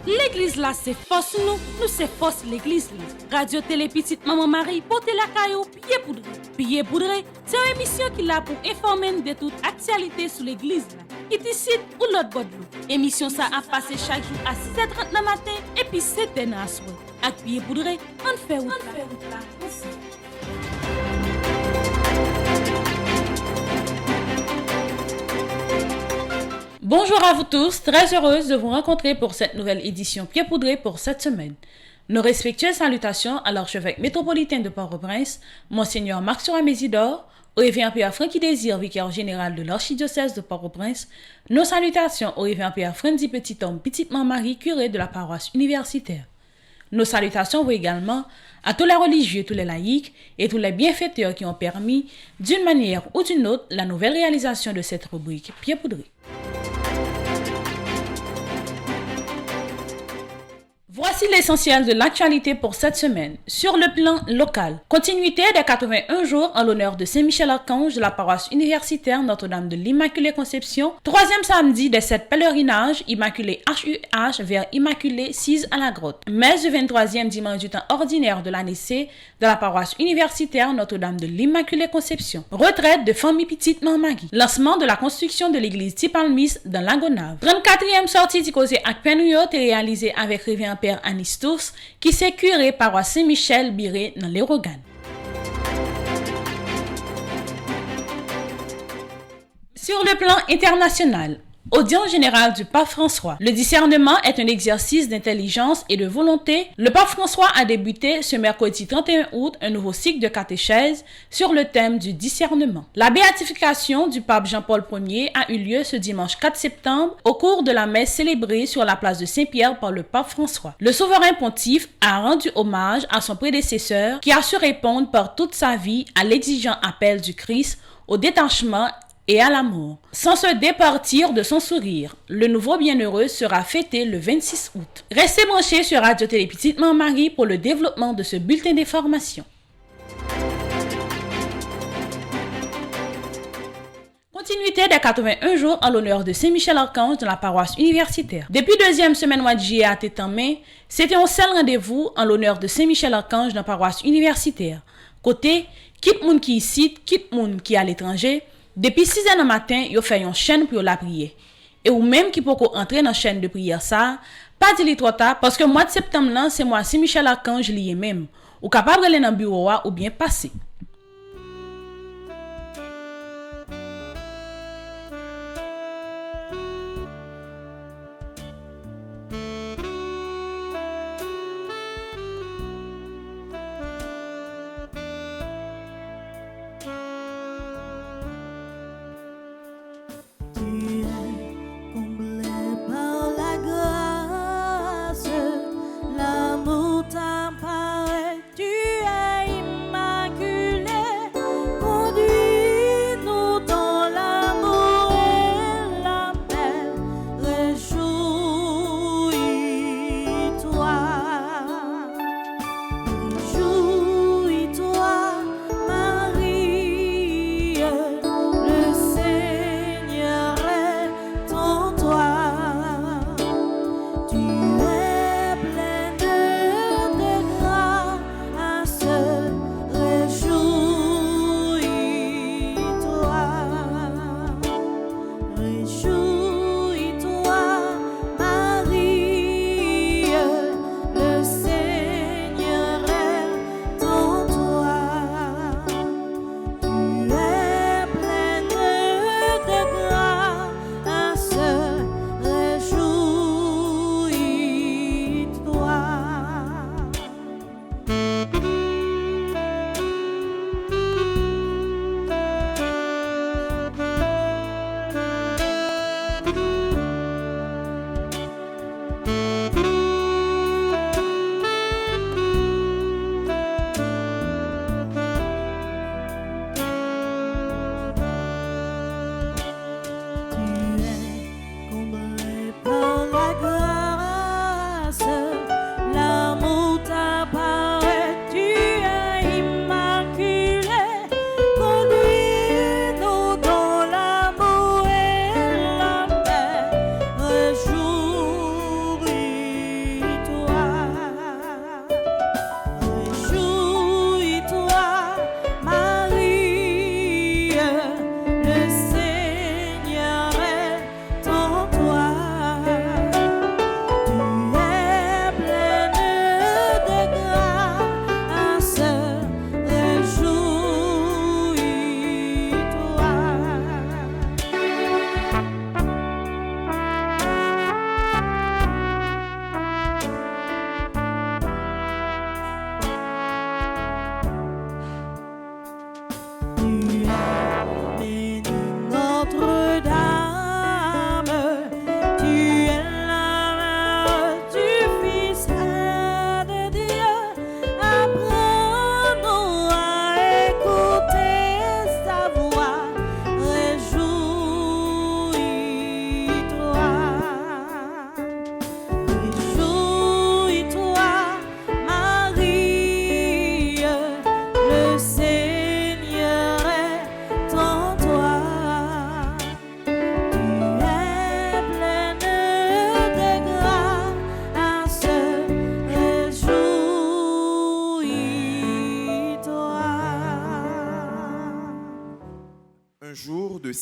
L'église là, c'est force nous c'est force l'église là. Radio Télé Petite Maman Marie, portez la caillou, pied poudré. Pied poudré, c'est une émission qui est là pour informer de toute actualité sur l'église là. Qui décide ou l'autre bord de l'eau. Émission ça a passé chaque jour à 6h30 le matin et puis 7h à soir. Avec pied poudré, on fait route là. Bonjour à vous tous, très heureuse de vous rencontrer pour cette nouvelle édition Pied poudré pour cette semaine. Nos respectueuses salutations à l'archevêque métropolitain de Port-au-Prince, Monseigneur Maxime Mésidor, au révérend Père Francky Désir, vicaire général de l'archidiocèse de Port-au-Prince. Nos salutations au révérend Père Frandy Petit-Homme, Petite-Maman Marie, curé de la paroisse universitaire. Nos salutations vont également à tous les religieux, tous les laïcs et tous les bienfaiteurs qui ont permis, d'une manière ou d'une autre, la nouvelle réalisation de cette rubrique Pied poudré. Voici l'essentiel de l'actualité pour cette semaine. Sur le plan local, continuité des 81 jours en l'honneur de Saint-Michel-Archange de la paroisse universitaire Notre-Dame de l'Immaculée Conception. Troisième samedi des 7 pèlerinages, Immaculée HUH vers Immaculée 6 à la grotte. Messe du 23e dimanche du temps ordinaire de l'année C de la paroisse universitaire Notre-Dame de l'Immaculée Conception. Retraite de famille Petite-Maman Marie. Lancement de la construction de l'église Tipalmis dans Langonave. 34e sortie du Cosé avec Penuyot est réalisée avec révérend Père Anistos, qui s'est curé paroisse Saint-Michel Biré dans les Rogan. Sur le plan international, audience générale du pape François. Le discernement est un exercice d'intelligence et de volonté. Le pape François a débuté ce mercredi 31 août un nouveau cycle de catéchèse sur le thème du discernement. La béatification du pape Jean-Paul Ier a eu lieu ce dimanche 4 septembre au cours de la messe célébrée sur la place de Saint-Pierre par le pape François. Le souverain pontife a rendu hommage à son prédécesseur qui a su répondre par toute sa vie à l'exigeant appel du Christ au détachement et à l'amour. Sans se départir de son sourire, le nouveau bienheureux sera fêté le 26 août. Restez branchés sur Radio Télé Petite-Maman Marie pour le développement de ce bulletin d'information. Continuité des 81 jours en l'honneur de Saint-Michel-Archange dans la paroisse universitaire. Depuis deuxième semaine mois de juillet à tête en main, c'était un seul rendez-vous en l'honneur de Saint-Michel-Archange dans la paroisse universitaire. Côté, quitte moun qui ici, quitte moun qui à l'étranger. Depuis 6h du matin, yo fait une chaîne pour la prier. Et ou même qui peut entrer dans la chaîne de prière ça, pas dit trop tard parce que mois de septembre là, c'est moi Saint-Michel Archange lié même. Ou capable aller dans le bureau ou bien passer. L'amour t'apparaît, tu es immaculé.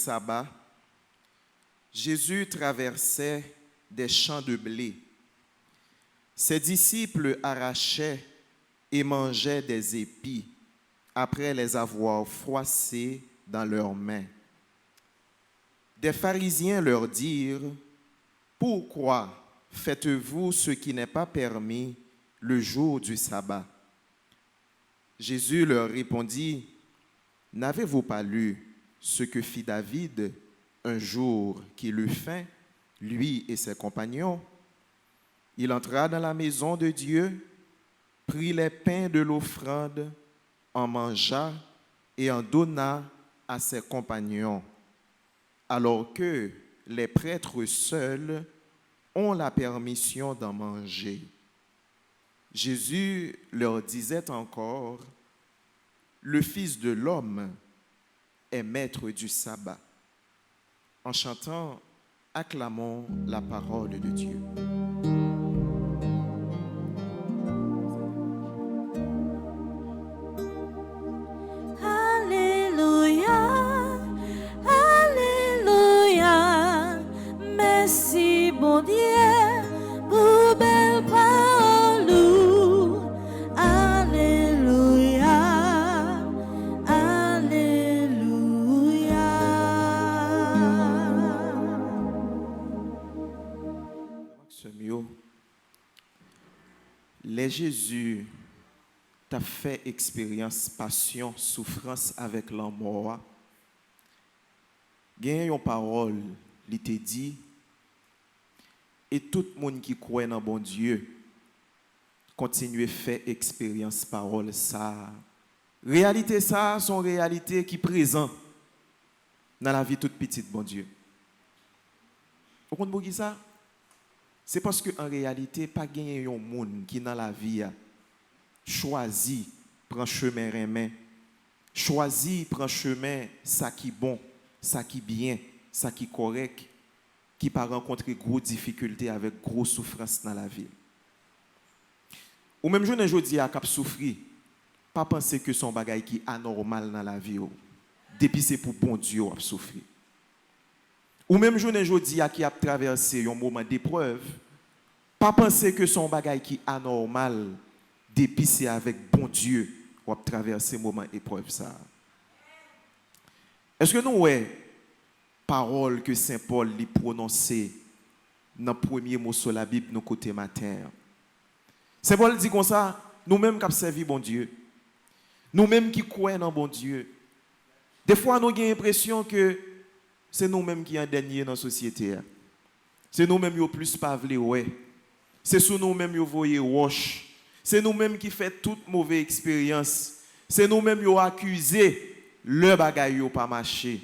sabbat, Jésus traversait des champs de blé. Ses disciples arrachaient et mangeaient des épis après les avoir froissés dans leurs mains. Des pharisiens leur dirent: pourquoi faites-vous ce qui n'est pas permis le jour du sabbat? Jésus leur répondit: n'avez-vous pas lu ce que fit David un jour qu'il eut faim, lui et ses compagnons? Il entra dans la maison de Dieu, prit les pains de l'offrande, en mangea et en donna à ses compagnons, alors que les prêtres seuls ont la permission d'en manger. Jésus leur disait encore: le Fils de l'homme est maître du sabbat. En chantant, acclamons la parole de Dieu. Alléluia, Alléluia, merci bon Dieu pour belle parole. Alléluia, Alléluia. Ce mieux, les Jésus t'a fait expérience, passion, souffrance avec la mort. Gagne une parole, il te dit, et tout le monde qui croit dans bon Dieu, continue à faire expérience parole ça. Réalité ça, sont réalité qui présent dans la vie toute petite bon Dieu. Vous comprenez ça? C'est parce qu'en réalité, pas gagner un monde qui dans la vie a choisi prend chemin remin, choisi prend chemin ça qui bon, ça qui bien, ça qui correct, qui pas rencontrer gros difficultés avec gros souffrance dans la vie. Ou même jeune aujourd'hui a cap souffrir, pas penser que son bagage qui anormal dans la vie, depuis c'est pour bon Dieu a souffrir. Ou même jeune aujourd'hui qui a traversé un moment d'épreuve, pas penser que son bagage qui anormal, depuis c'est avec bon Dieu ou a traversé moment épreuve ça. Est-ce que nous ouais parole que Saint Paul lui prononcé dans le premier mot sur la Bible nos côté matin? Saint Paul dit comme ça, nous-mêmes qui servi bon Dieu, nous-mêmes qui croyons dans bon Dieu. Des fois nous avons l'impression que c'est nous-mêmes qui en dernier dans la société. C'est nous-mêmes qui plus pas vle ouais. C'est sur nous-mêmes qui voyez wash. C'est nous-mêmes qui fait toute mauvaise expérience. C'est nous-mêmes qui accusé le bagay yo pas marché.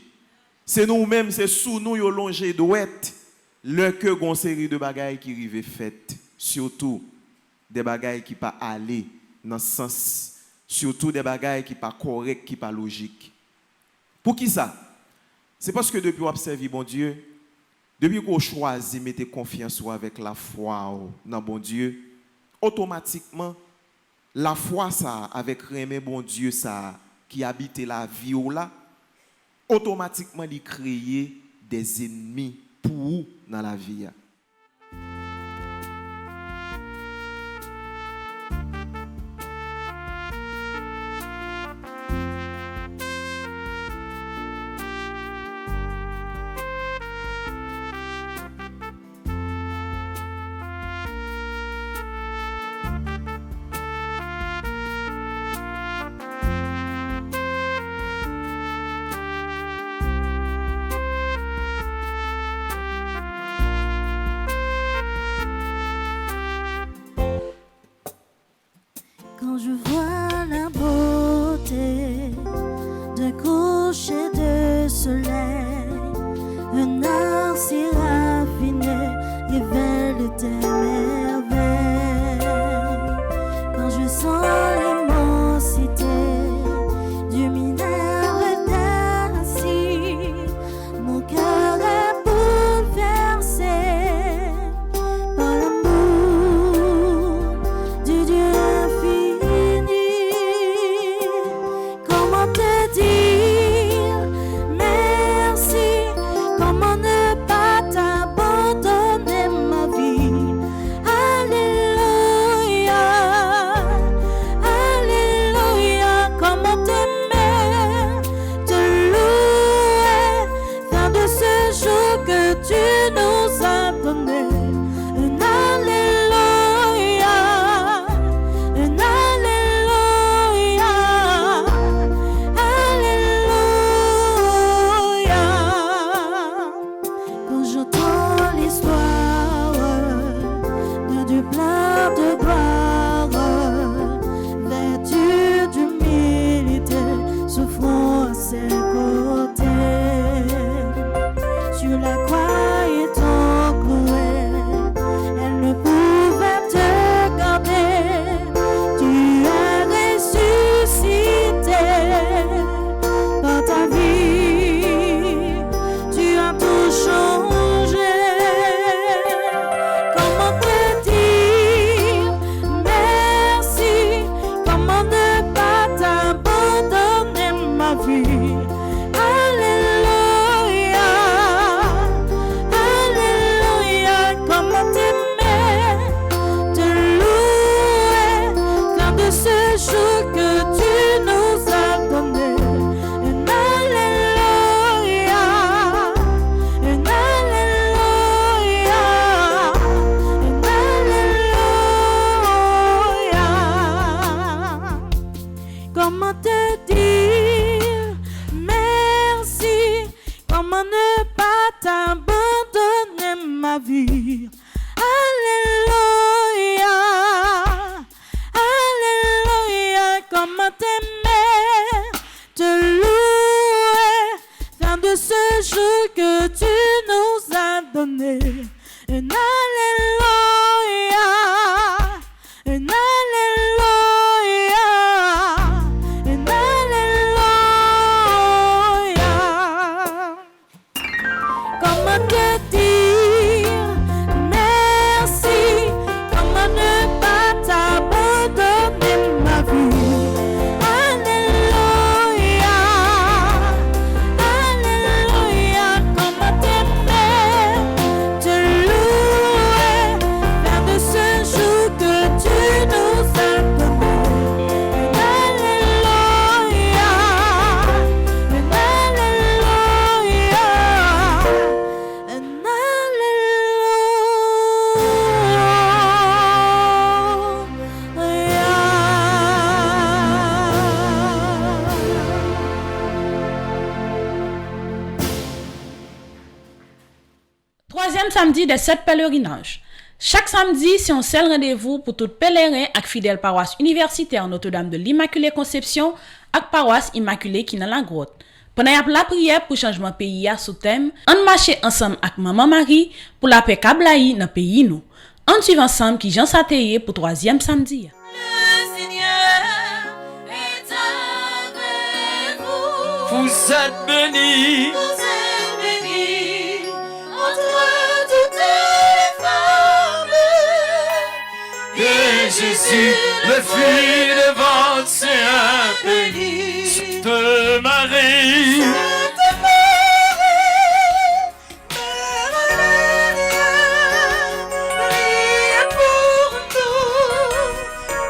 C'est nous-mêmes, c'est sous nous yo longé douette le que gon série de bagailles qui rive fait, surtout des bagailles qui pas aller dans sens, surtout des bagailles qui pas correct, qui pas logique. Pour qui ça? C'est parce que depuis qu'on observe bon Dieu, depuis qu'on choisit mettre confiance avec la foi dans bon Dieu, automatiquement la foi ça avec aimer bon Dieu ça qui habite la vie ou là, automatiquement il crée des ennemis pour vous dans la vie. ma vie. Alléluia, Alléluia, comment t'aimer, te louer, fin de ce jour que tu nous as donné. Un Alléluia, un Alléluia, un Alléluia. Comment te dire merci, comment ne pas t'abandonner ma vie. Alléluia, Alléluia, comment t'aimer, te louer, faire de ce jour que tu nous as donné. Un Alléluia, un Alléluia, un Troisième samedi des 7 pèlerinages. Chaque samedi, c'est un seul rendez-vous pour tout pèlerin ak fidèle paroisse universitaire Notre-Dame de l'Immaculée Conception ak paroisse Immaculée qui dans la grotte. Pendant la prière pour changement pays sous thème, on marche ensemble avec Maman Marie pour la paix Kablaï dans pays nous. On suit ensemble qui Jean Sateye pour troisième samedi. Le Seigneur est avec vous. Vous êtes bénis. Vous êtes bénie entre toutes les femmes. Et Jésus, le fruit de votre sein, béni. Sainte Marie, Sainte Marie, Mère de Dieu, priez pour nous,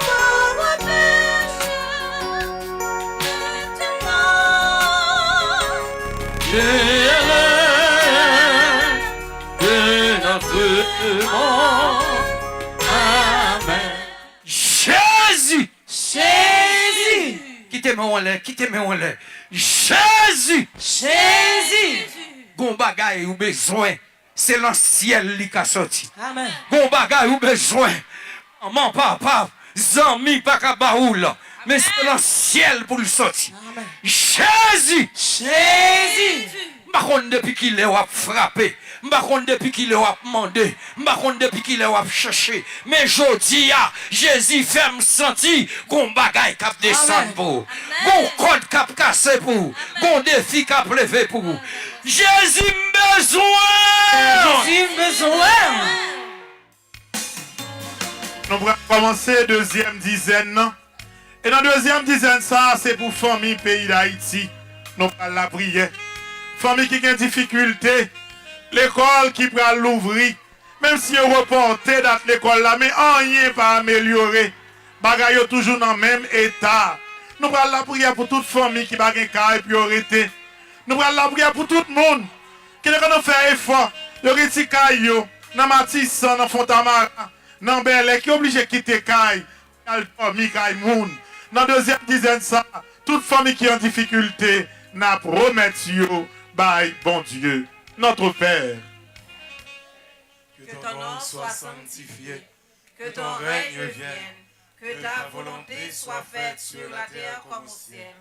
pauvres pécheurs, maintenant. et l'heure de notre mort. Amen. Jésus, Jésus, quittez-moi en l'air. Jésus, gon bagay ou besoin, c'est l'ancien qui a sorti. Amen. Gon bagay ou besoin, maman, papa, zami, paka baoul, mais c'est l'ancien pour le sortir. Jésus, M'bakon depuis qu'il est frappé, m'bakon depuis qu'il est demandé, m'bakon depuis qu'il est cherché. Mais jodi a Jésus fait me sentir qu'on bagay cap descend pour, qu'on code cap cassé pour, qu'on défi cap levé pour. Jésus besoin. Nous allons commencer deuxième dizaine. Non? Et dans la deuxième dizaine, ça, c'est pour famille pays d'Haïti. Nous allons la prière. Famille qui a des difficultés, l'école qui va l'ouvrir, même si on reporte dans l'école là, mais rien pas amélioré. Bagay yo toujours dans le même état. Nous allons la prière pour toute famille qui va gagner et priorité. Nous allons la prière pour tout le monde qui ne peut faire effort. Le retikaï yo, dans Matissan, dans Fontamara, dans Belé, qui est obligé de quitter Kaï, dans la deuxième dizaine, ça, toute famille qui est en difficulté, n'a promet yo, bye, bon Dieu, notre Père. Que ton nom soit sanctifié, que ton règne vienne, que ta volonté soit faite sur la terre comme au ciel.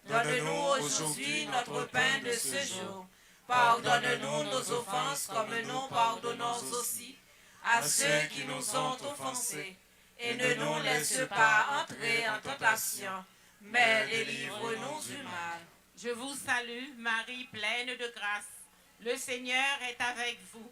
Donne-nous aujourd'hui notre pain de ce jour. Pardonne-nous nos offenses comme nous pardonnons aussi à ceux qui nous ont offensés. Et ne nous laisse pas entrer en tentation, mais délivre-nous du mal. Je vous salue, Marie pleine de grâce. Le Seigneur est avec vous.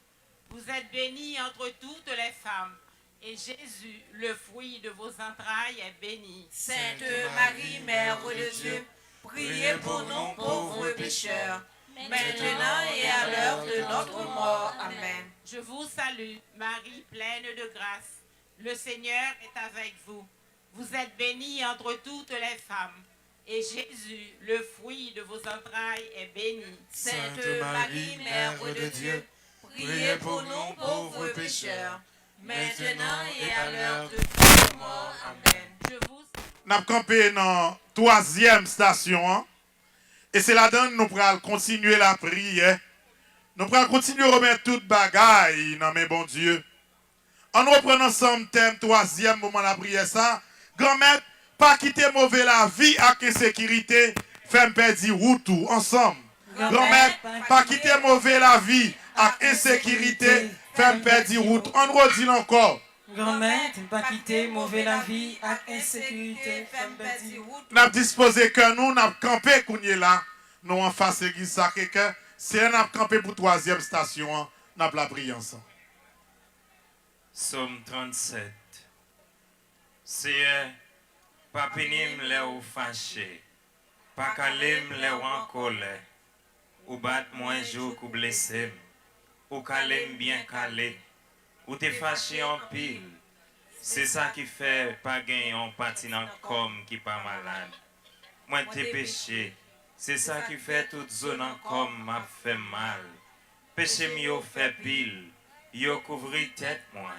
Vous êtes bénie entre toutes les femmes. Et Jésus, le fruit de vos entrailles, est béni. Sainte Marie, Mère de Dieu, priez pour nous pauvres pécheurs, maintenant et à l'heure de notre mort. Amen. Je vous salue, Marie pleine de grâce. Le Seigneur est avec vous. Vous êtes bénie entre toutes les femmes. Et Jésus, le fruit de vos entrailles, est béni. Sainte Marie, Mère de Dieu, priez pour nous pauvres pécheurs, maintenant et à l'heure de notre mort. Amen. Je vous Nous avons campé dans la troisième station. Et c'est là-dedans que nous allons continuer la prière Nous pourrons continuer à remettre toute bagaille dans mes bon Dieu. On reprend ensemble thème troisième moment de la prière ça. Grand-mère, pas quitter mauvais la vie avec insécurité, faire perdre route tout ensemble. Grand-mère, pas quitter mauvais la vie avec insécurité, faire perdre route. On redit encore. Grand-mère, pas quitter mauvais la vie avec insécurité, femme perdre route. Nous avons disposé que nous avons campé qu'on est là. Nous en face de l'église Sacré-Cœur. Si on a campé pour troisième station, nous avons la prière ensemble. Somme 37. Seigneur, pas pénim les ou fâché, pas calem les ou en colère, ou bat moins jour ou blessé, ou calem bien calé, ou te fâché en pile. C'est ça qui fait pas gagner en patinant comme qui pas malade. Moi te péché, c'est ça qui fait toute zone en comme m'a fait mal. Péché m'yo fait pile. Yo couvri tête moi,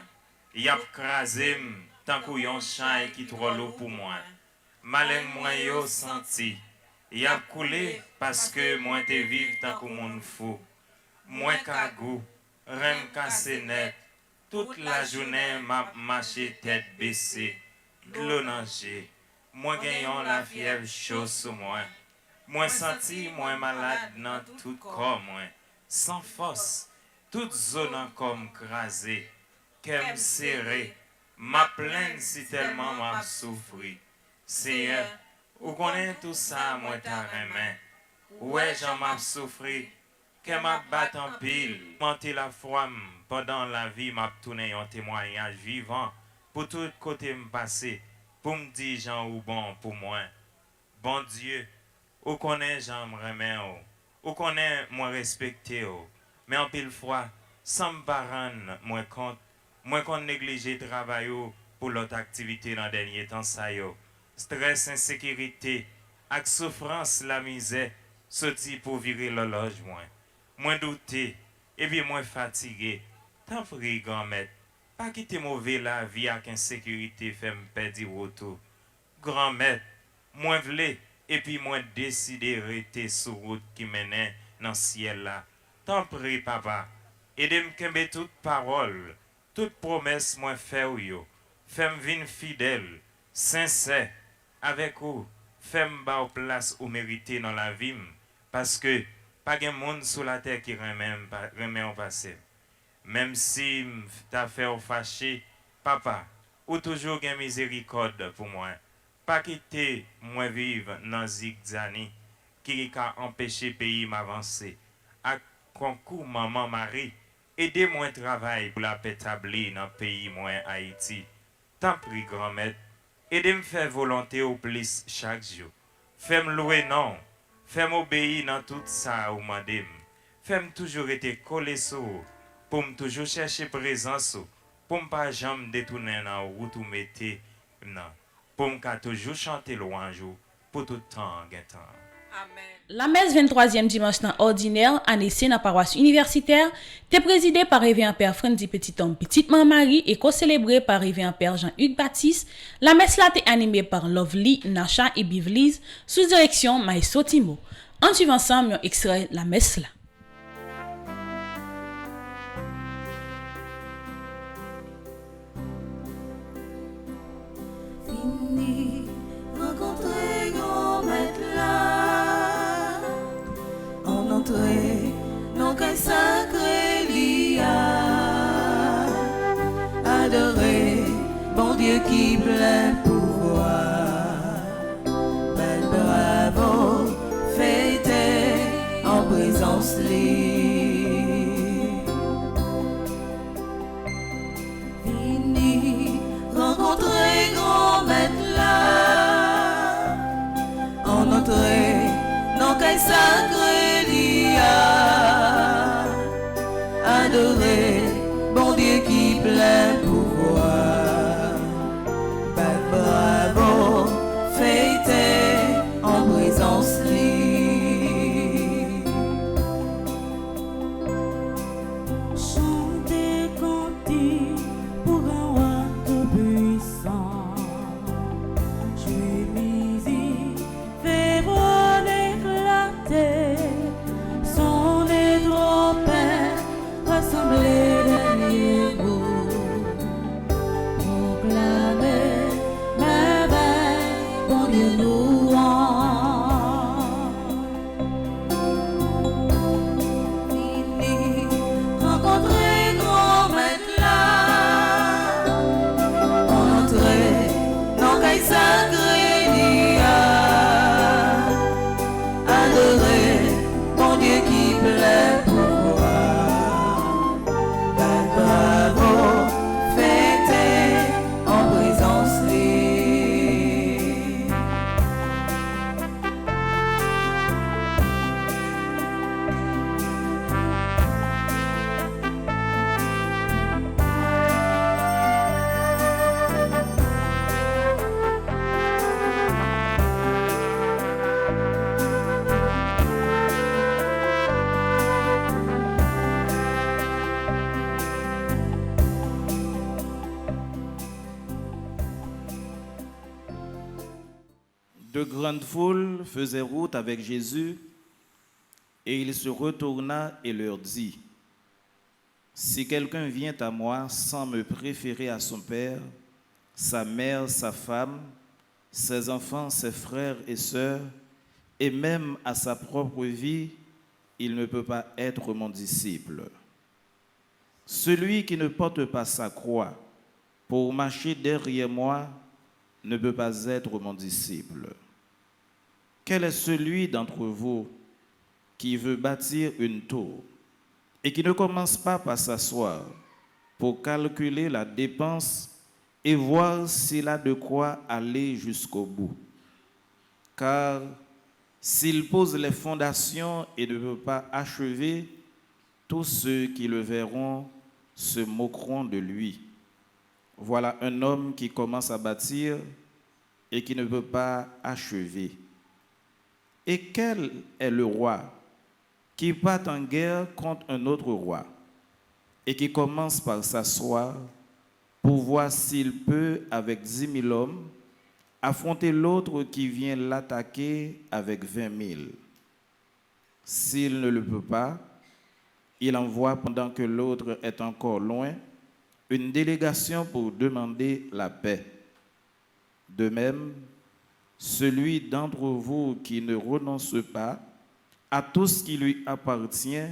y'a crasé tant que yon chan qui trop l'eau pour moi. Malin moi yo senti, y'a coulé parce que moi te vive tant que mon fou. Moi kagou, rem cassé net, toute la journée m'a marché tête baissée, glonangé. Moi gagnant la fièvre chaude sur moi. Moi senti moi malade dans tout corps moi, sans force. Toute zone comme crasée, qu'aime serré, ma plaine si tellement m'a souffri. Seigneur, ou connaît tout ça, moi ta remet. Ouais, j'en m'a souffri, qu'elle m'a battu en pile. Monter la foi pendant la vie, m'a tourné un témoignage vivant pour tout côté me passer, pour me dire j'en ou bon pour moi. Bon Dieu, ou connaît j'en me remet, ou connaît moi respecter. Mais en pile fois, sans me parler, moi qu'on néglige le travail pour l'autre activité dans le dernier temps. Stress, insécurité, avec souffrance, la misère, sorti pour virer l'horloge. Moi douté, et puis moi fatigué. Tant pis, grand-mère, pas quitter mauvais la vie avec insécurité, fait me perdre retour. Grand-mère, moi voulais, et puis moi décidé de rester sur route qui menait dans le ciel là. Tant pis, papa, aidez-moi à kembe toute parole, toute promesse moi fait ou yo. Fais-moi vin fidèle, sincère, avec vous. Fais-moi ba place ou mériter dans la vie, parce que pas de monde sur la terre qui remet en passé. Même si t'as fait au fâché, papa, ou toujours gen miséricorde pour moi. Pas quitter moi vivre dans zigzani qui a empêché pays m'avancer. Concours maman Marie, aidez-moi travail pour la paix établie dans le pays moins Haïti. Tant pis grand-mère, aidez-moi faire volonté au plus chaque jour. Fais-moi louer non, fais-moi obéir dans tout ça ou madame. Fais-moi toujours être collé sur pour me toujours chercher présence pour me pas jamais détourner dans route ou mettre non. Pour me toujours chanter louange pour tout temps. Amen. La messe 23e dimanche dans ordinaire, année dans la paroisse universitaire, était présidée par Révérend Père Frandy Petit-Homme Petite-Maman Marie et co-célébrée par Révérend Père Jean-Hugues Baptiste. La messe là était animée par Lovely, Nacha et Bivlise sous direction Maestro Timo. En suivant ensemble, on extrait la messe là. Fini, rencontrer grand maître là, en entrée, non qu'un sacré lia, adorer, bon Dieu qui plein pouvoir, bel bravo, fêter en présence libre. Fini, rencontrer grand maître là, en entrée, non qu'un sacré lia, adorer, bon Dieu qui plein pouvoir, bel bravo, fêter en présence libre. Chanter, canter pour un roi tout puissant. Je misé, fais voler éclater. De grandes foules faisaient route avec Jésus et il se retourna et leur dit, « Si quelqu'un vient à moi sans me préférer à son père, sa mère, sa femme, ses enfants, ses frères et sœurs, et même à sa propre vie, il ne peut pas être mon disciple. Celui qui ne porte pas sa croix pour marcher derrière moi ne peut pas être mon disciple. Quel est celui d'entre vous qui veut bâtir une tour et qui ne commence pas par s'asseoir pour calculer la dépense et voir s'il a de quoi aller jusqu'au bout? Car s'il pose les fondations et ne peut pas achever, tous ceux qui le verront se moqueront de lui. Voilà un homme qui commence à bâtir et qui ne peut pas achever. Et quel est le roi qui part en guerre contre un autre roi et qui commence par s'asseoir pour voir s'il peut, avec 10 000 hommes, affronter l'autre qui vient l'attaquer avec 20 000? S'il ne le peut pas, il envoie, pendant que l'autre est encore loin, une délégation pour demander la paix. De même, celui d'entre vous qui ne renonce pas à tout ce qui lui appartient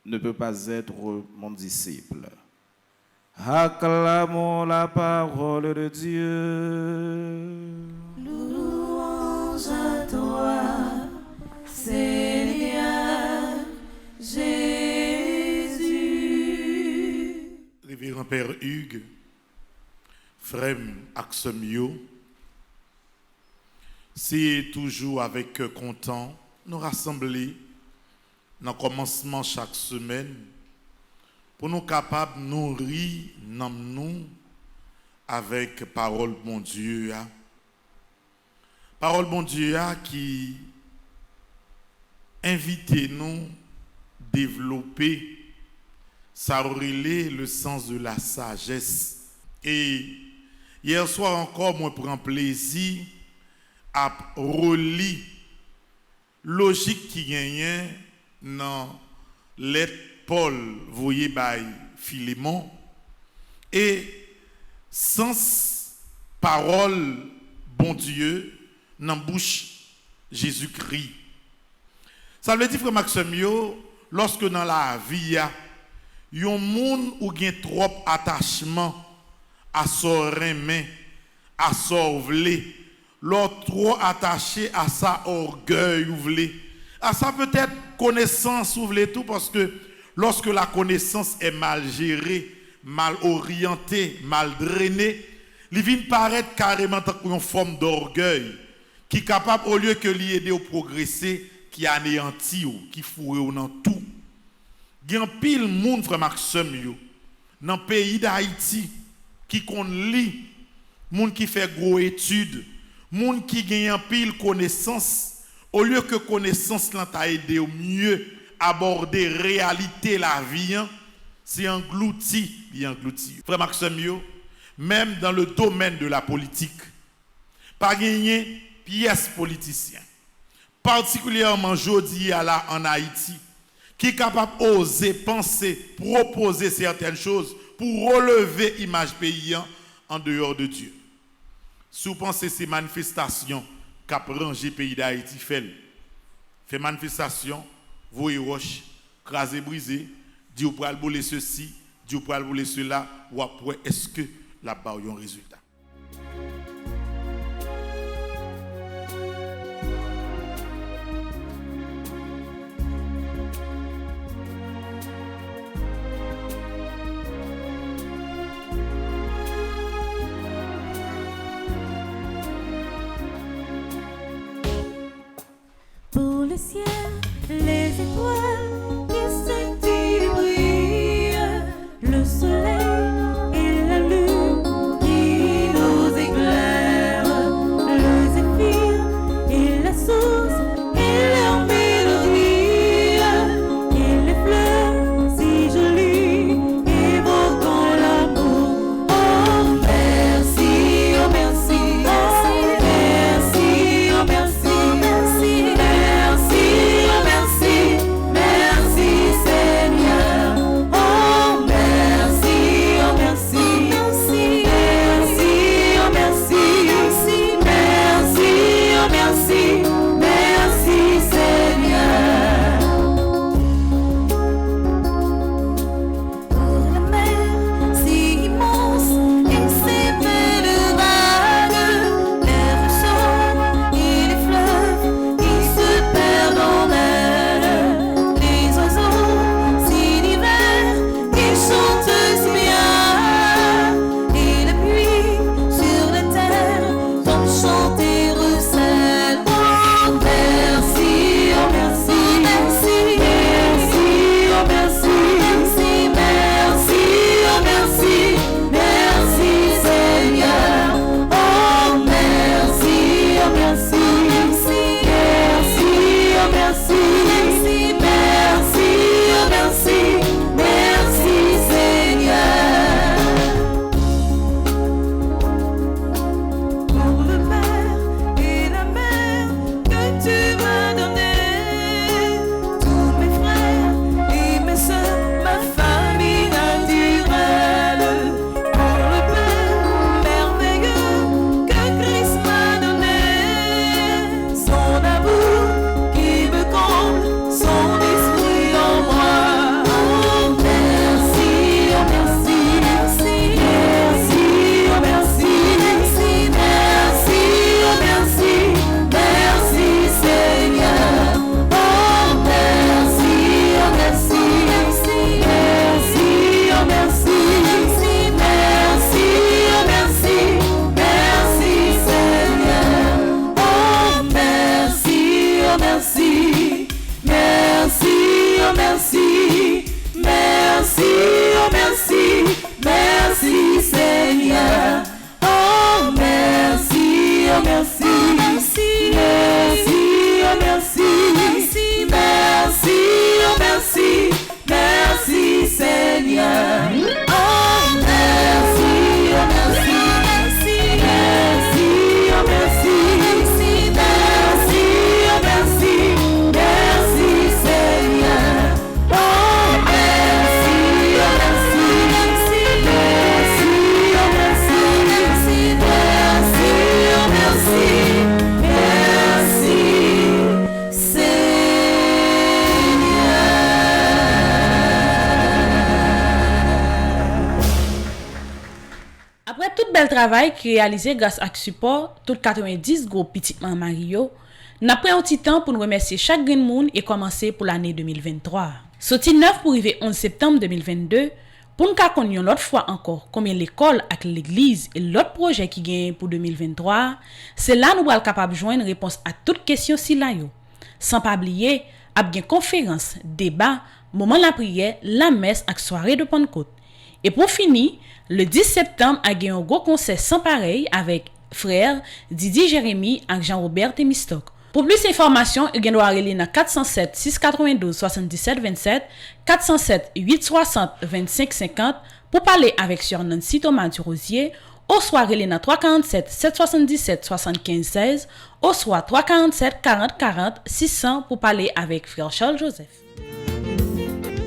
ne peut pas être mon disciple. Acclamons la parole de Dieu. Louange à toi, Seigneur Jésus. Révérend Père Hugues, frère Axemio, c'est toujours avec content nous rassembler dans le commencement chaque semaine pour nous capables de nourrir nous avec parole bon Dieu. Parole bon Dieu qui invite nous à développer, ça relève le sens de la sagesse. Et hier soir encore, moi prends plaisir à relire logique qui gagne dans lettre Paul voyez by Philémon et sens parole bon Dieu dans bouche Jésus-Christ. Ça veut dire frère Maximio, lorsque dans la vie il y a un monde où il y a trop attachement à son rein, à son vlé, l'autre trop attaché à sa orgueil ou vlé, à sa peut-être connaissance ou vlé tout, parce que lorsque la connaissance est mal gérée, mal orientée, mal drainée, il vient paraître carrément comme une forme d'orgueil qui est capable, au lieu que l'aider au progresser, qui anéantit ou qui fourre dans tout. Il y a un pile monde, frère Maxime, dans le pays d'Haïti, qui lit, monde qui fait gros études, monde qui gagne un pile connaissance, au lieu que connaissance t'a aidé au mieux aborder réalité la vie, c'est englouti, il englouti. Frère Maxime, même dans le domaine de la politique, pas gagner pièce politicien, particulièrement aujourd'hui en Haïti, qui est capable d'oser penser, proposer certaines choses pour relever l'image pays en dehors de Dieu. Si vous pensez ces manifestations qu'a rangé le pays d'Haïti fait manifestation, voyez roche, crasé, brisé, dit ou pour aller ceci, dit ou pour aller cela, ou après est-ce que là-bas il y a un résultat? Pour le ciel, les étoiles qui scintillent brillent, le soleil et la lune qui nous éclairent, le zéphyr et la source et leur mélodie, et les fleurs si jolies évoquant l'amour. Oh merci, oh merci, oh merci, oh merci. tout bel travail qui réalisé grâce à support tout 90 groupes Petite Maman Mario, n'a pris un petit temps pour nous remercier chaque grand monde et commencer pour l'année 2023. Sorti 9 pour arriver 11 septembre 2022, pour nous connaître l'autre fois encore combien l'école avec l'église et l'autre projet qui gagne pour 2023, c'est là nous allons capable de joindre réponse à toutes questions si là yo. Sans pas oublier, à bien conférence, débat, moment la prière, la messe et soirée de Pentecôte. Et pour finir, le 10 septembre, a gagné un gros concert sans pareil avec frère Didier Jérémy et Jean-Robert Temistock. Pour plus d'informations, vous pouvez aller dans 407 692 77 27, 407 860 25 50 pour parler avec Sœur Nancy Thomas du Rosier, au soir aller dans 347 777 75 16, au soir 347 40 40 600 pour parler avec Frère Charles Joseph.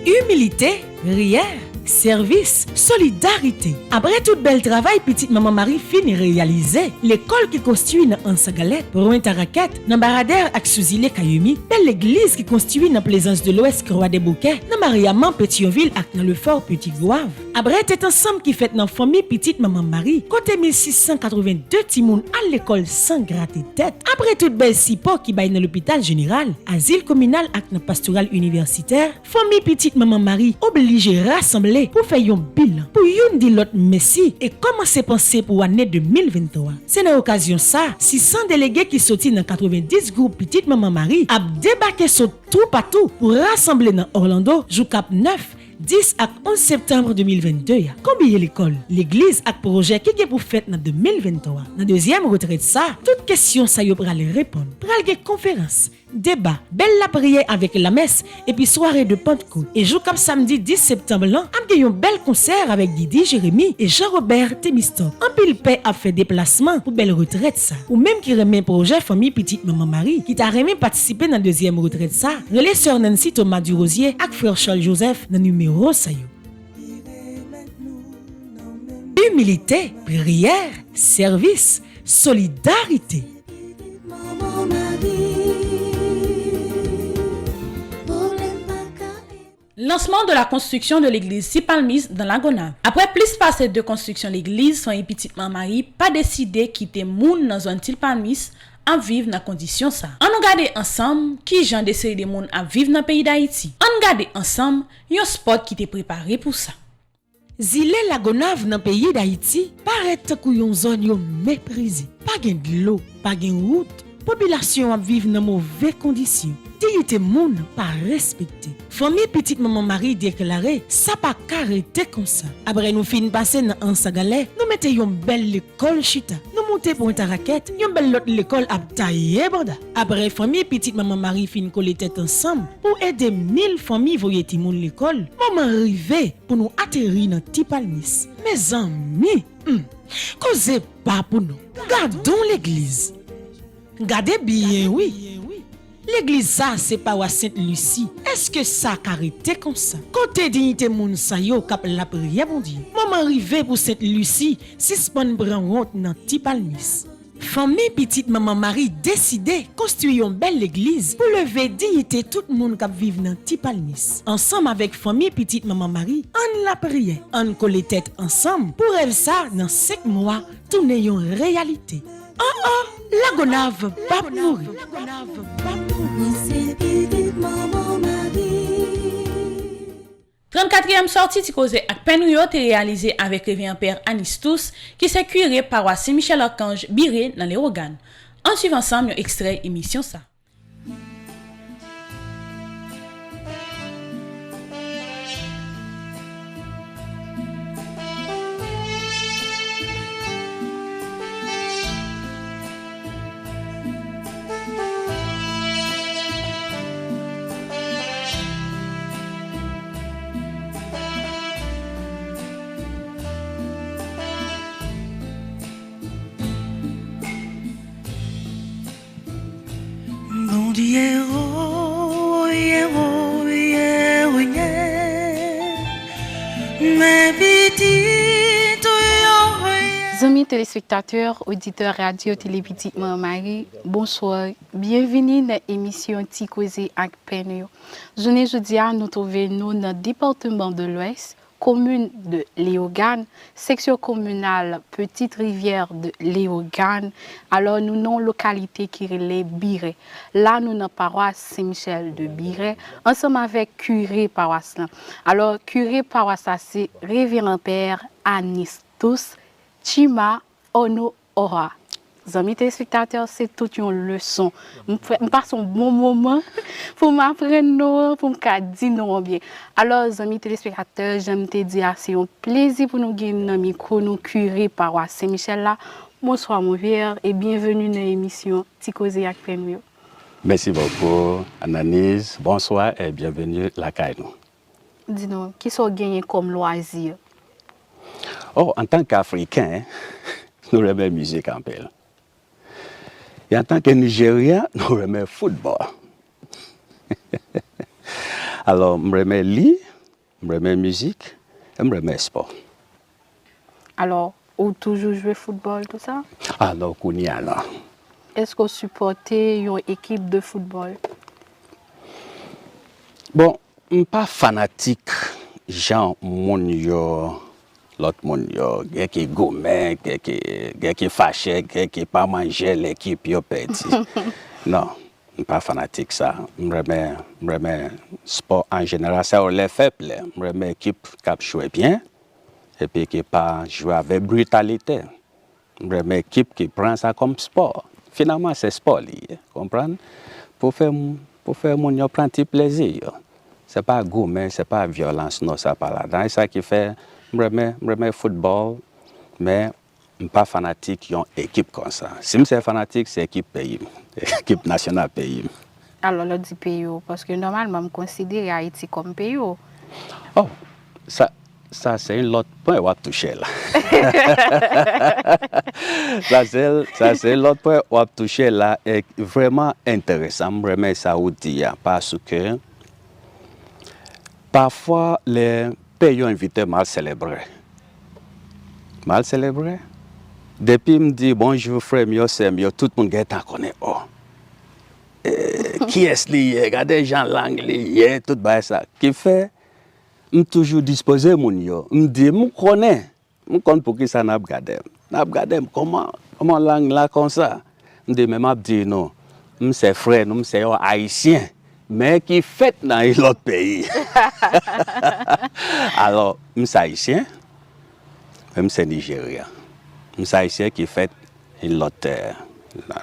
Humilité, prière, service, solidarité. Après tout bel travail, petite maman Marie finit réalisé. L'école qui construit dans Ansagalette, Pointe-à-Raquette, dans Baradère ak Souzile Kayumi, belle l'église qui construit dans Plaisance de l'Ouest Croix des Bouquets, dans Mariamant Pétionville ak dans le Fort Petit Gouave. Après tout ensemble qui fait dans famille petite maman Marie, côté 1682 timoun à l'école sans gratter tête. Après tout bel support qui baille dans l'hôpital général, asile communal ak dans pastoral universitaire, famille petite maman Marie obligée rassembler pour faire un bilan, pour yon di l'autre messi et commencer à penser pour l'année 2023. C'est dans l'occasion ça, 600 délégués qui sortis dans 90 groupes Petite Maman Marie a débarqué sur tout partout pour rassembler dans Orlando, Joucap 9, 10 à 11 septembre 2022. Combien l'école, l'église et projet qui est pour fête dans 2023. Dans deuxième retraite ça, toutes questions ça y pral répondre. Pral gen conférence, débat, belle la prière avec la messe et puis soirée de Pentecôte. Et jour comme samedi 10 septembre là, am gen un bel concert avec Didier Jérémy et Jean-Robert Temistock. En pile paix a fait déplacement pour belle retraite ça. Ou même qui remet projet famille petite maman Marie qui t'a remis participer dans deuxième retraite ça. Relais sœur Nancy Thomas du Rosier avec frère Charles Joseph dans numéro ça yo. Humilité, prière, service, solidarité. Lancement de la construction de l'église Sipalmis dans la Gonave. Après plus passé de construction de l'église, son petite maman Marie pas décidé quitter moun dans zone Sipalmis en vivre dans condition ça. On nous garder ensemble qui gens décidé de moun à vivre dans pays d'Haïti. On garder ensemble un spot qui t'est préparé pour ça. Zile la Gonave dans pays d'Haïti paraît que yon zone yo méprisé. Pas gen de l'eau, pas gen route, population a vivre dans mauvaises conditions. Dignité moun pas respecté. Famille petite maman Marie déclaré ça pas carrété comme ça. Après nous fin passer dans Ansagalais, nous mettons une belle école chita. Nous monter Pointe-à-Raquette, une belle autre l'école à tailler banda. Après famille petite maman Marie fin coller tête ensemble pour aider 1000 familles voyer ti moun l'école. Maman arrivé pour nous atterrir dans Tipalmis. Mes amis, causez pas pour nous. Gardons l'église. Gardez bien oui. L'église ça c'est pas wa Sainte-Lucie. Est-ce que ça carité comme ça? Côté dignité moun sa yo kap la prière mon Dieu. Maman arrivé pour Sainte-Lucie, suspend prend route dans Tipalmis. Famille petite maman Marie décidé construire une belle église pour lever dignité tout le monde qui vit dans Tipalmis. Ensemble avec famille petite maman Marie, on la prière, on colle tête ensemble pour elle ça dans 5 mois tourner en réalité. La Gonave pas mourir. 34e sortie ti cause ak Penouyo te réalisé avec révérend père Anistus qui s'est curé par Saint-Michel Archange Biré dans les Rogan. En suivant ensemble un extrait émission ça. Amis téléspectateurs, auditeurs radio Télé Petite Maman Marie, bonsoir. Bienvenue dans l'émission Ti Causer ak Penouyo. Journée jeudi, nous trouvons dans le département de l'Ouest, commune de Léogane, section communale Petite Rivière de Léogane. Alors, nous avons une localité qui est Biret. Là, nous avons la paroisse Saint-Michel de Biret, ensemble avec curé paroisse. Alors, curé paroisse, c'est Révérend Père Anistus Chima Ono Ora. Amis téléspectateurs, c'est toute une leçon. Je passe un bon moment pour m'apprendre, pour me dire non bien. Alors, amis téléspectateurs, j'aime te dire, c'est un plaisir pour nous gagner dans le micro, nous curé paroisse Saint-Michel là. Bonsoir mon père et bienvenue dans l'émission Tikosé avec Penwio. Merci beaucoup, Ananis. Bonsoir et bienvenue à la Caïnou. Dis-nous, qui sont gagnés comme loisir? Oh, en tant qu'Africain, nous aimons la musique en peu. Et en tant que Nigérien, nous aimons le football. Alors, nous aimons lire, nous aimons la musique, et nous aimons le sport. Alors, ou toujours jouer football, tout ça? Alors, qu'on y a là. Est-ce que vous supportez une équipe de football? Bon, je ne suis pas fanatique, genre, l'autre monde, qui est gourmet, qui est fâché, qui n'est pas mangé l'équipe, qui est petit. Non, je ne suis pas fanatique ça. Je remets sport en général, ça les faibles. Je remets l'équipe qui joue bien et puis qui n'est pas joué avec brutalité. Je remets l'équipe qui prend ça comme sport. Finalement, c'est sport, comprendre? Pour faire mon prendre un petit plaisir. Ce n'est pas gourmet, ce n'est pas violence, non, ça pas là-dedans. C'est ça qui fait. Je remets football, mais je ne suis pas fanatique d'une équipe comme ça. Si je suis fanatique, c'est l'équipe pays, l'équipe nationale pays. Alors, le dit pays, parce que normalement, je considère Haïti comme pays. Oh, ça c'est un autre point à toucher là. ça, c'est l'autre point à toucher là. Et vraiment intéressant. Je remets ça au dire parce que parfois, les pays invités mal célébrés. Mal célébrés. Depuis, je me dis bonjour, frère, c'est mieux, tout le monde est en connaît. Oh. Qui est-ce lié? Regardez gens langue lié, tout ça. Qui fait, je suis toujours disposé, je me dis, je connais pour qui ça n'a pas regardé. Comment langue là comme ça? Je dis, mais je dis non, je suis frère, je suis haïtien. Mais qui fait dans l'autre pays. Alors, je suis haïtien, je suis nigérien. Je suis haïtien qui fait dans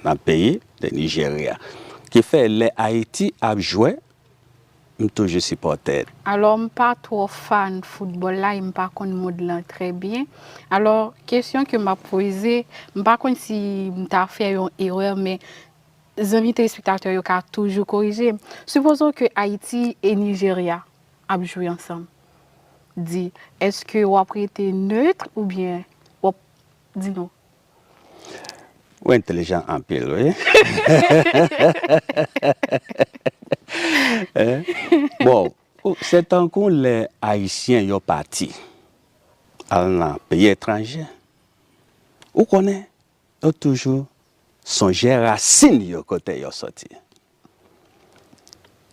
le pays de Nigeria. Qui fait les Haïti à jouer, je suis toujours supporter. Alors, je ne suis pas trop fan de football là, je ne suis pas mode très bien. Alors, question que je m'ai posée, je ne sais pas si je fait une erreur, mais les amis téléspectateurs ont toujours corrigé. Supposons que Haïti et Nigeria ont joué ensemble. Dis, est-ce que vous avez été neutre ou bien dis-nous? Ou intelligent en pile, oui. Bon, c'est tant que les Haïtiens sont partis dans un pays étranger. Vous connaissez, ils ont toujours songer racine yo côté yo sorti.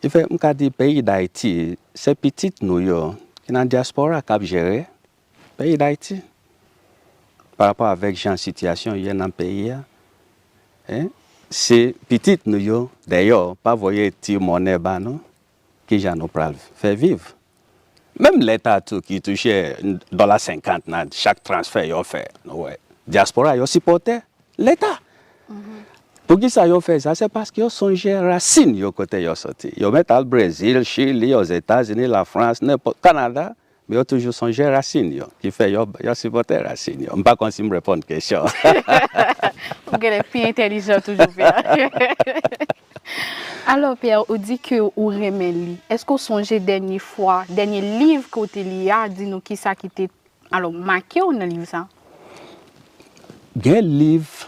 Il fait m'ka di pays d'Haïti, c'est petit nous yo qui dans diaspora qui gérer pays d'Haïti. Par rapport avec gens situation y dans pays hein, c'est petit nous yo d'ailleurs pas voyer ti monnaie ba non qui gens nous pral faire vivre. Même l'état tout qui touchait $50 dans chaque transfert yo fait. Ouais. Diaspora yo supporter l'état. Pour qui ça yo fait ça, c'est parce qu'ils ont songé racine yo côté yo sorti. Yo met au Brésil, Chili, aux États-Unis, la France, n'importe Canada, mais yo toujours songé racine yo. Qui fait yo supporter racine yo. Pas qu'on si me répondre question. Vous êtes plus intelligent toujours Pierre. Alors Pierre, on dit que vous aimez lire. Est-ce que vous songez dernier livre que vous avez lu, dis-nous qui ça qui était alors marqué ou dans livre ça? Quel livre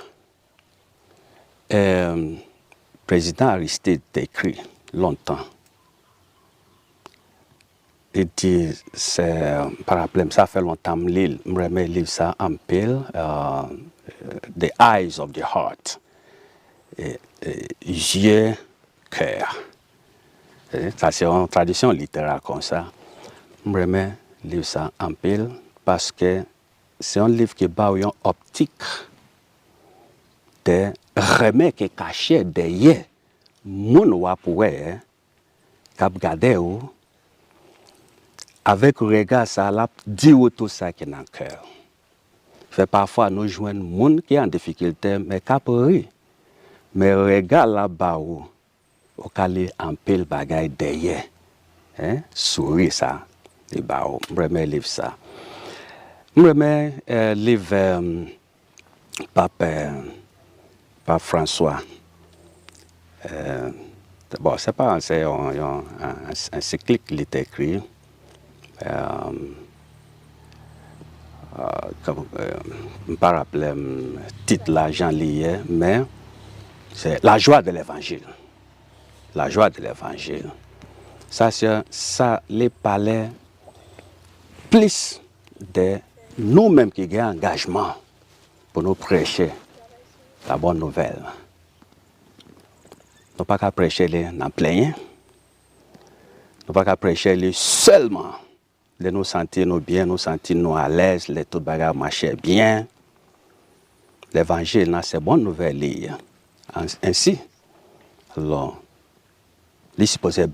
président Aristide a écrit longtemps. Il dit, par exemple, ça fait longtemps que je remets livre ça en pile, The Eyes of the Heart, yeux, cœur. Ça c'est une tradition littéraire comme ça. Je remets livre ça en pile parce que c'est un livre qui bat une optique de remède qui est caché derrière mon wapoué cap garder ou avec regard ça là dit tout ça qui est dans le cœur. Fait parfois nous joindre monde qui est en difficulté mais cap ri mais regard là-bas ou au calé en pile bagaille derrière hein souris ça et bah on remet livre ça on remet livre pape François bon c'est pas c'est un cyclique qui est écrit je ne pas rappeler le titre là j'en lié mais c'est la joie de l'évangile. La joie de l'évangile. Ça, les palais plus de nous-mêmes qui avons un engagement pour nous prêcher la bonne nouvelle. Nous ne pouvons pas prêcher dans plein. Nous ne pouvons pas prêcher seulement de nous sentir nous bien, nous sentir nous à l'aise, les tout bagarre marcher bien. L'évangile, c'est bonne nouvelle. Ainsi, alors, les supposés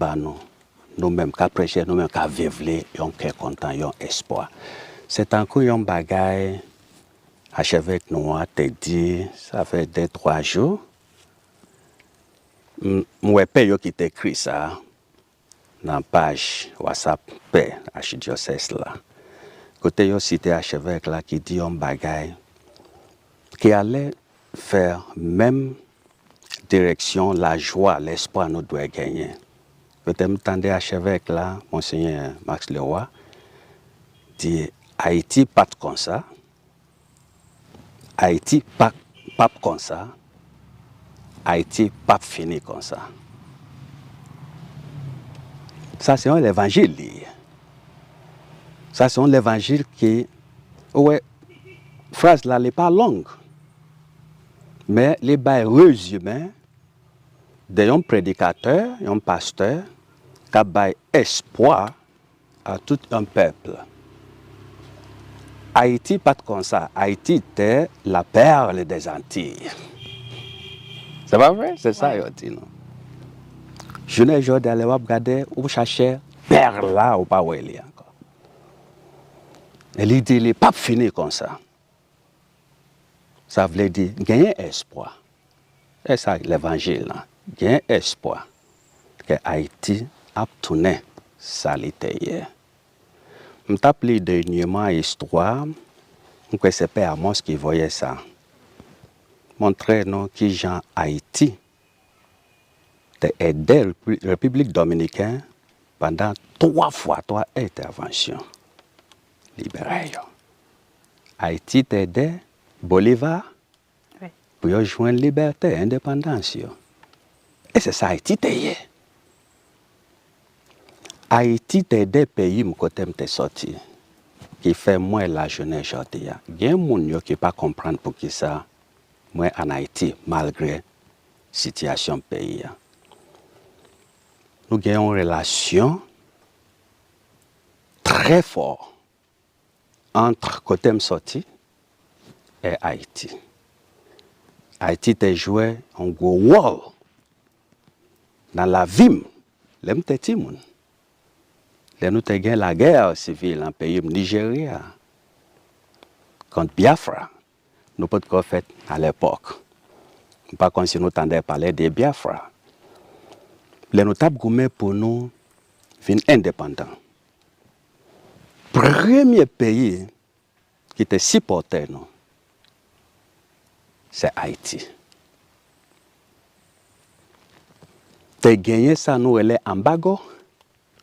nous-mêmes qu'à prêcher, nous-mêmes qu'à vivre, on est content, on espoir. C'est encore un bagage achevé avec nous, te dit, ça fait 2-3 jours. Moi, paye qui t'écrit ça dans la page WhatsApp paix archidiocèse là. Côté yo cité archevêque là qui dit un bagage qui allait faire même direction la joie, l'espoir nous doit gagner. Peut-être m'entendez archevêque là, monseigneur Max Leroy dit Haïti pas comme ça. Haïti pas comme ça. Haïti pas fini comme ça. Ça c'est un évangile. Ça c'est un évangile qui ouais phrase là n'est pas longue. Mais les résumés d'un prédicateur, un pasteur, qui a espoir à tout un peuple. Haïti, pas comme ça. Haïti était la perle des Antilles. C'est pas vrai? C'est ça, il dit, non? Je n'ai jamais d'aller regarder ou chercher perle là ou pas où il est encore. Il dit, il n'est pas fini comme ça. Ça veut dire gagner espoir. C'est ça l'évangile. Gagner espoir. Que Haïti a tourné salitaire. Je t'appelle dernièrement l'histoire que c'est Père Amos qui voyait ça. Montrer nous que Jean Haïti a aidé la République dominicaine pendant 3 interventions libérées. Haïti a aidé Bolivar pour rejoindre liberté, indépendance. Et c'est ça Haïti est. Haïti est des pays côté m'te sorti qui fait moins la jeunesse aujourd'hui. Il y a des gens qui ne pas comprendre pour qui ça moi en Haïti malgré la situation du pays. Nous avons une relation très forte entre côté sorti et Haïti. Haïti a joué un gros rôle dans la vie de petits gens. Nous avons gagné la guerre civile dans le pays Nigeria contre Biafra. Nous ne pouvons pas faire à l'époque. Pas comme si nous entendions parler de Biafra. Nous avons pour nous venir indépendants. Premier pays qui était supporté nous, c'est Haïti. Tu as gagné ça, nous, elle est embargo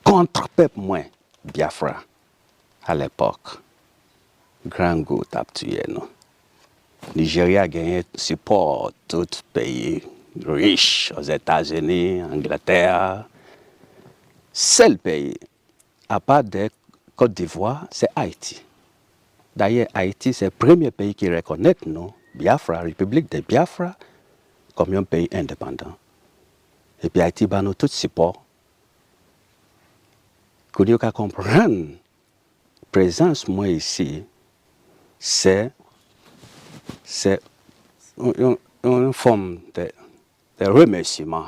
contre peuple moins Biafra à l'époque. Grand goût a tué nous. Nigeria a gagné support tout pays riche aux États-Unis, Angleterre. Seul pays, à part de Côte d'Ivoire, c'est Haïti. D'ailleurs, Haïti, c'est le premier pays qui reconnaît nous, Biafra, République de Biafra, comme un pays indépendant. Et puis Haïti a nous tout support. Qu'on doit comprendre présence moi ici, c'est une forme de remerciement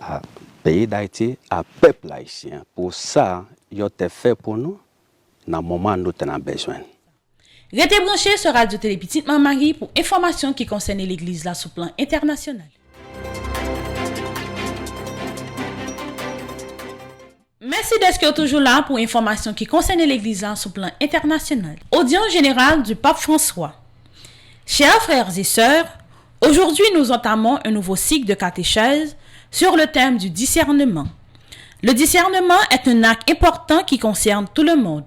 à pays d'Haïti, à peuple haïtien. Pour ça, il a fait pour nous dans le moment où nous avons besoin. Restez branchés sur Radio Télé Petite Marie pour informations qui concernent l'Église là sur plan international. Merci d'être toujours là pour informations qui concernent l'Église là sur plan international. Audience générale du pape François. Chers frères et sœurs, aujourd'hui nous entamons un nouveau cycle de catéchèse sur le thème du discernement. Le discernement est un acte important qui concerne tout le monde,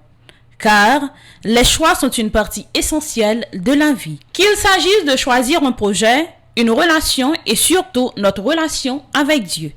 car les choix sont une partie essentielle de la vie. Qu'il s'agisse de choisir un projet, une relation et surtout notre relation avec Dieu.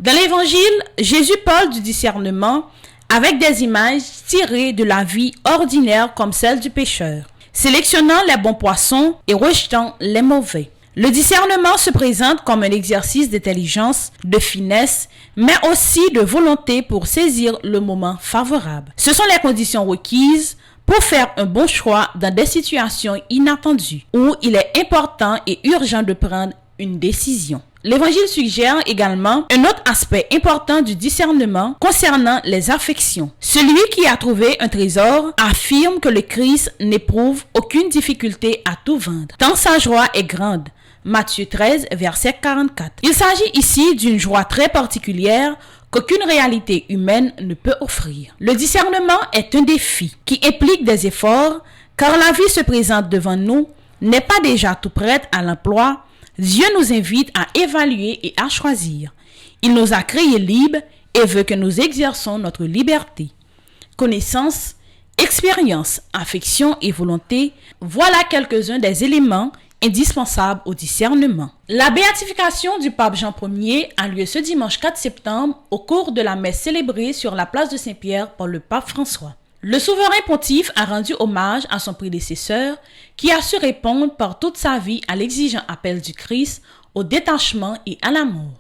Dans l'Évangile, Jésus parle du discernement avec des images tirées de la vie ordinaire comme celle du pêcheur, sélectionnant les bons poissons et rejetant les mauvais. Le discernement se présente comme un exercice d'intelligence, de finesse, mais aussi de volonté pour saisir le moment favorable. Ce sont les conditions requises pour faire un bon choix dans des situations inattendues où il est important et urgent de prendre une décision. L'Évangile suggère également un autre aspect important du discernement concernant les affections. Celui qui a trouvé un trésor affirme que le Christ n'éprouve aucune difficulté à tout vendre, tant sa joie est grande. Matthieu 13, verset 44. Il s'agit ici d'une joie très particulière qu'aucune réalité humaine ne peut offrir. Le discernement est un défi qui implique des efforts, car la vie se présente devant nous, n'est pas déjà tout prête à l'emploi. Dieu nous invite à évaluer et à choisir. Il nous a créés libres et veut que nous exerçons notre liberté. Connaissance, expérience, affection et volonté, voilà quelques-uns des éléments indispensables au discernement. La béatification du pape Jean Ier a lieu ce dimanche 4 septembre au cours de la messe célébrée sur la place de Saint-Pierre par le pape François. Le souverain pontife a rendu hommage à son prédécesseur qui a su répondre par toute sa vie à l'exigeant appel du Christ, au détachement et à l'amour.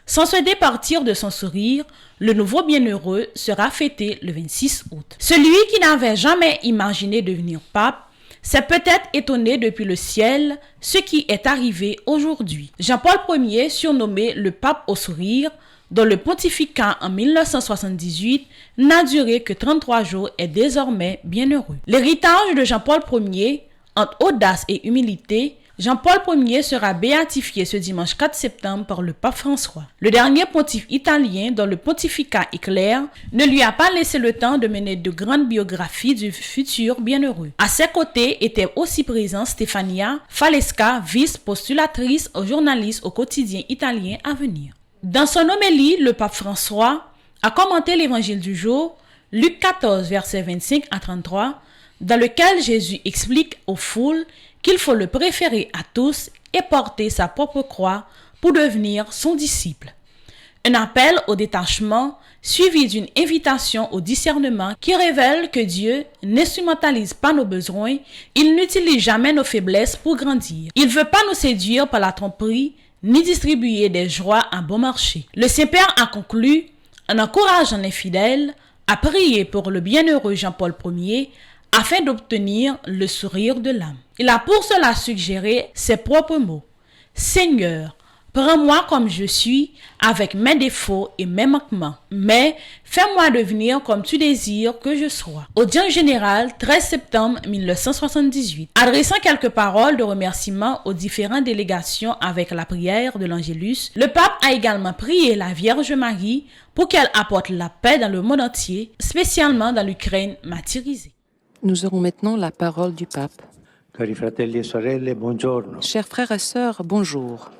Sans se départir de son sourire, le nouveau bienheureux sera fêté le 26 août. Celui qui n'avait jamais imaginé devenir pape s'est peut-être étonné depuis le ciel ce qui est arrivé aujourd'hui. Jean-Paul Ier, surnommé le pape au sourire, dont le pontificat en 1978 n'a duré que 33 jours, est désormais bienheureux. L'héritage de Jean-Paul Ier, entre audace et humilité, Jean-Paul Ier sera béatifié ce dimanche 4 septembre par le pape François. Le dernier pontife italien dont le pontificat est clair ne lui a pas laissé le temps de mener de grandes biographies du futur bienheureux. À ses côtés étaient aussi présents Stefania Falesca, vice-postulatrice aux journalistes au quotidien italien Avenir. Dans son homélie, le pape François a commenté l'évangile du jour, Luc 14, versets 25 à 33, dans lequel Jésus explique aux foules qu'il faut le préférer à tous et porter sa propre croix pour devenir son disciple. Un appel au détachement suivi d'une invitation au discernement qui révèle que Dieu n'instrumentalise pas nos besoins, il n'utilise jamais nos faiblesses pour grandir. Il ne veut pas nous séduire par la tromperie ni distribuer des joies à bon marché. Le Saint-Père a conclu, en encourageant les fidèles à prier pour le bienheureux Jean-Paul Ier afin d'obtenir le sourire de l'âme. Il a pour cela suggéré ses propres mots. « Seigneur, prends-moi comme je suis, avec mes défauts et mes manquements, mais fais-moi devenir comme tu désires que je sois. » Audience générale, 13 septembre 1978. Adressant quelques paroles de remerciement aux différentes délégations avec la prière de l'Angélus, le pape a également prié la Vierge Marie pour qu'elle apporte la paix dans le monde entier, spécialement dans l'Ukraine martyrisée. Nous aurons maintenant la parole du pape. Cari fratelli e sorelle, buongiorno. Chers frères et sœurs, bonjour.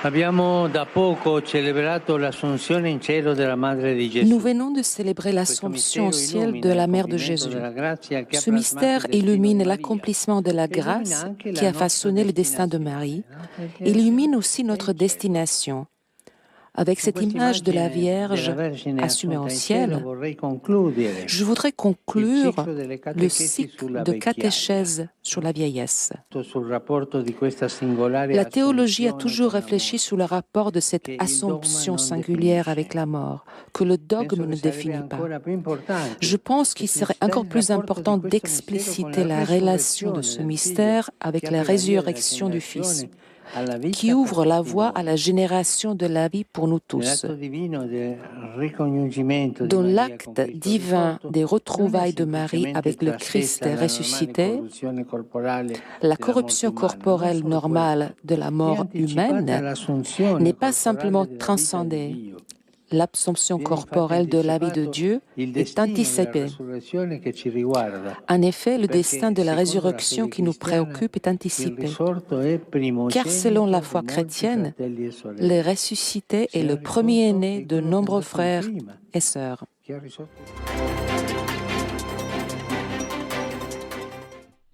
Abbiamo da poco celebrato l'assunzione in cielo della Madre di Gesù. Nous venons de célébrer l'Assomption au ciel de la Mère de Jésus. Ce mystère illumine l'accomplissement de la grâce qui a façonné le destin de Marie et illumine aussi notre destination. Avec cette image de la Vierge assumée en ciel, je voudrais conclure le cycle de catéchèse sur la vieillesse. La théologie a toujours réfléchi sur le rapport de cette assomption singulière avec la mort, que le dogme ne définit pas. Je pense qu'il serait encore plus important d'expliciter la relation de ce mystère avec la résurrection du Fils, qui ouvre la voie à la génération de la vie pour nous tous. Dans l'acte divin des retrouvailles de Marie avec le Christ ressuscité, la corruption corporelle normale de la mort humaine n'est pas simplement transcendée. L'absomption corporelle de la vie de Dieu est anticipée. En effet, le destin de la résurrection qui nous préoccupe est anticipé. Car selon la foi chrétienne, le ressuscité est le premier-né de nombreux frères et sœurs.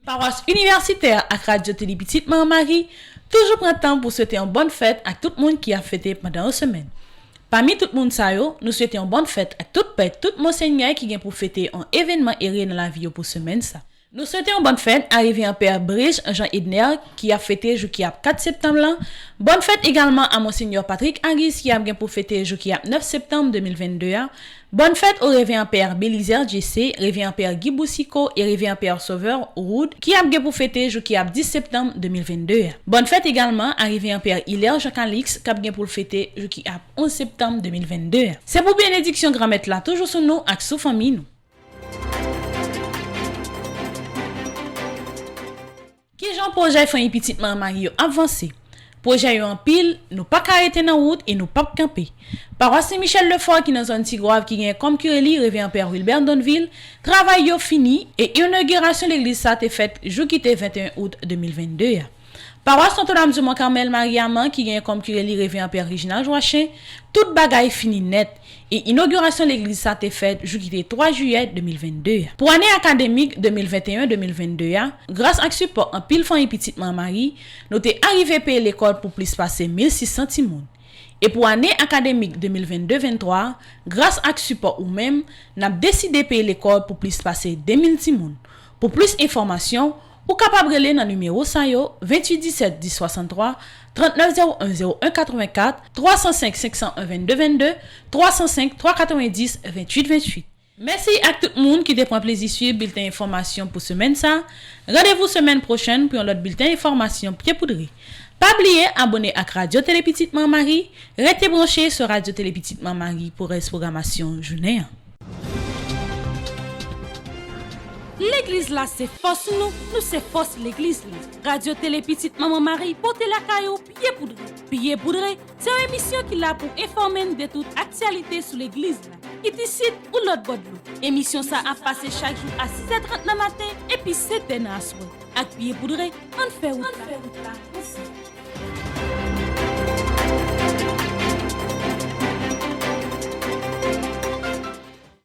Paroisse universitaire à Radio Télé Petite Maman Marie, toujours prend temps pour souhaiter une bonne fête à tout le monde qui a fêté pendant une semaine. Parmi tout le monde ça yo, nous souhaitons une bonne fête à tout père, tout monseigneur qui vient pour fêter un événement héré dans la vie pour semaine ça. Nous souhaitons une bonne fête arrivé en Père Brige Jean Edner qui a fêté jour qui a 4 septembre là. Bonne fête également à monseigneur Patrick Anguis qui a bien pour fêter jour qui a 9 septembre 2022. Bonne fête au révérend Père Bélizer JC, révérend Père Guy Boussico et révérend Père Sauveur Roud qui a bien pour fêter jour qui a 10 septembre 2022. Bonne fête également à révérend Père Hilaire Jacques-Alix qui a bien pour fêter jour qui a 11 septembre 2022. C'est pour bénédiction grand-mère là toujours sur nous avec sous famille nous. Qui j'en projet fin petite maman Marie avancé. Projet yo en pile, nous pas arrêter dans route et nous pas camper. Paroisse Saint-Michel Lefort qui dans zone Tigrave qui gagne comme curé révérend Père Wilbert Donville, travail yo fini et inauguration l'église ça été faite jour qui était 21 août 2022. Paroisse Notre-Dame du Mont-Carmel Mariaman qui gagne comme curé révérend Père Reginald Joachim, toute bagaille fini net et inauguration l'église ça été faite jour qui était 3 juillet 2022. Pour année académique 2021-2022, grâce à support en pile famille petite maman Marie, nous t'es arrivé payer l'école pour plus passer 1600 timoun. Et pour année académique 2022-23, grâce à support ou même, n'a décidé payer l'école pour plus passer 2000 timoun. Pour plus d'informations, ou capable de dans numéro 28 17 10 63 39 01 01 84 305 501 22 22 305 390 28 28. Merci à tout le monde qui te prend plaisir suivre bulletin information pour semaine ça. Rendez-vous semaine prochaine pour un autre bulletin information pied poudré. Pas oublier abonner à Radio Télé Petite Maman Marie, restez branché sur Radio Télé Petite Maman Marie pour la programmation journée. L'église là c'est force nous c'est force l'église là. Radio Télé Petite Maman Marie porte la caillou pied poudré. C'est une émission qui là pour informer de toute actualité sur l'église là. Ici ou l'autre bord de émission ça a passé chaque jour à 6h30 le matin et puis 7h dans la soirée. Avec pied poudré, on fait route là.